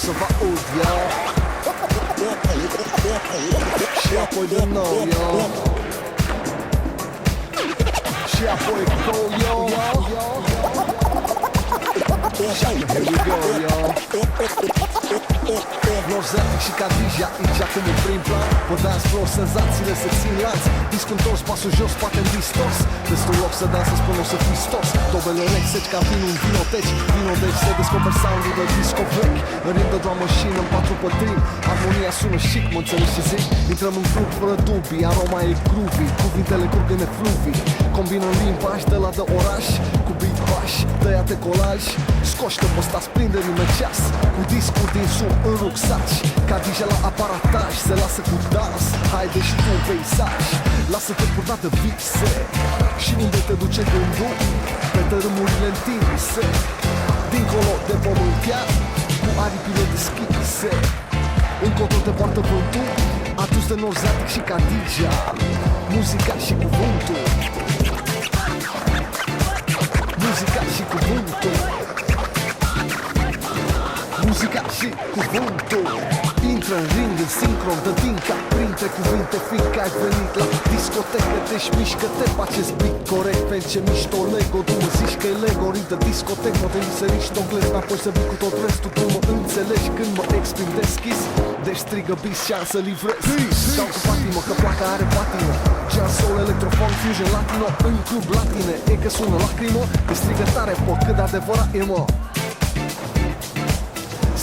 să vă aud, yo. Și apoi din nou, yo. Și apoi go, yo. Here we go, yo. Norzatic și Cadija, aici acum în prim plan. Pe dance floor, senzațiile se țin lanț. Disc întors, pasul jos, poate-n distors. Destul loc să dansezi până o să fii stors. Dobele urechi seci ca vinul în vinoteci. Vinodeci se descoperi sound-ul de disco vechi. În rim de drum machine, în 4 pe trim. Harmonia sună chic, mă înțelegi ce zic? Intrăm în club fără dubii, aroma e groovy. Cuvintele curg în efluvii. Combină limbaj de la de oraș cu beat baș, tăiate colaj. Scoși-te pe ăsta, prinde rime ceas. Cu discul din sun în rucsaci. Cadija la aparataj, se lasă cu dans. Haide și tu un peisaj. Lasă-te purtat de vise. Și unde te duce gândul? Pe tărâmurile întinse. Dincolo de pământ chiar, cu aripile deschise. Încotro te poartă vântul, adus de Norzatic și Cadija. Muzica și cuvântul. Muzica și cuvântul. Muzica și cuvântul. Intră în ring, în sincron, dă dinca printre cuvinte, fiindcă ai venit la discotecă. Deci mișcă-te, faceți beat corect. Pentru ce mișto Lego, tu mă zici că e Lego. Ring de discotecă, mă te riserici, tonglezi, apoi să vii cu tot restul. Tu mă înțelegi când mă exprim deschis. Deci strigă bis și am să livrez. Stau cu patimă, că placa are patină. Jazz, soul, electrofon, fusion, latino. În club latine, e că sună lacrimă. Că strigă tare, pot, cât de adevărat e, mă.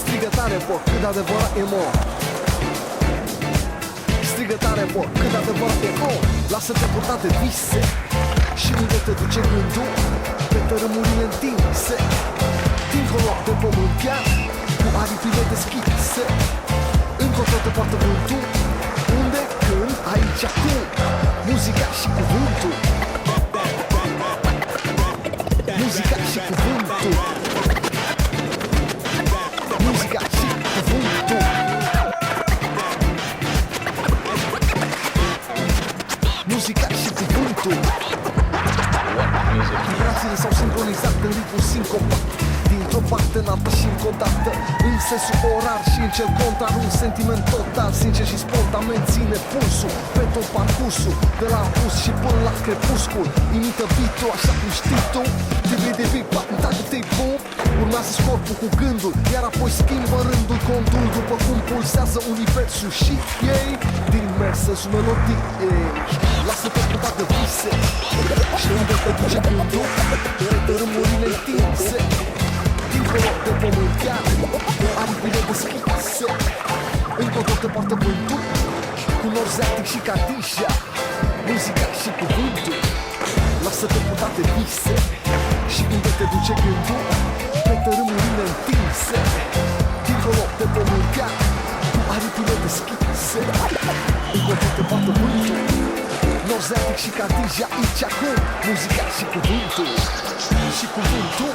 Strigă tare, po, cât de adevărat e, mă. Strigă tare, po, cât de adevărat e, mă. Lasă-te purta de vise. Și unde te duce gândul? Pe tărâmurile întinse. Dincolo de pământ chiar, cu aripile deschise. Încotro te poartă vântul. Unde, când, aici, acum. Muzica și cuvântul. Muzica și cuvântul. Muzica și cuvântul. Muzica și cuvântul. Vibrațiile s-au sincronizat în ritmul sincopat. Dintr-o parte în alta și încă o dată. În sensul orar și în cel contrar. Un sentiment total, sincer și spontan. Menține pulsul pe tot parcursul. De la apus și până la crepuscul. Imită beat-ul așa cum știi tu. Divi, pap, tac-te-i boom. Urmează corpul cu gândul, iar apoi schimbă rândul contul. După cum pulsează universul și ei din mersensul melodiei. Lasă-te purtat de vise. Și unde te duce gândul? Pe tărâmurile întinse. Dincolo de pământ chiar, aripile deschise. Încotro te poartă vântul, cu Norzatic și Cadija. Muzica și cuvântul. Lasă-te purtat de vise. Și unde te duce gândul? Pe tărâmurile întinse. Dincolo de pământ chiar, cu aripile deschise. Încotro te poartă vântul. Norzatic și Cadija, aici acum. Muzica și cuvântul. Și cuvântul.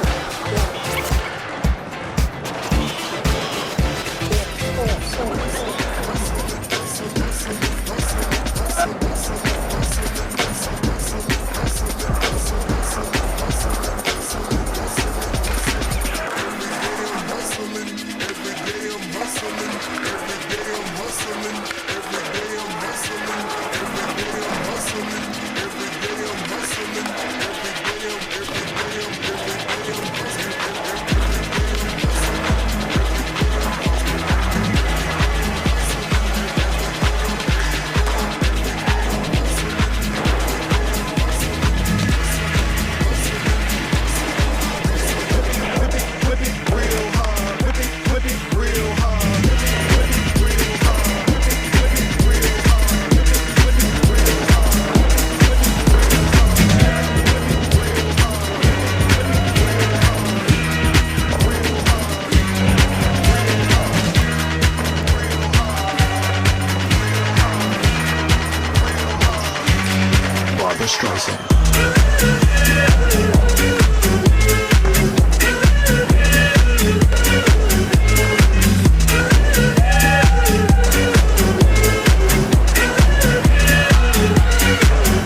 Barbra Streisand.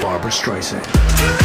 Barbra Streisand.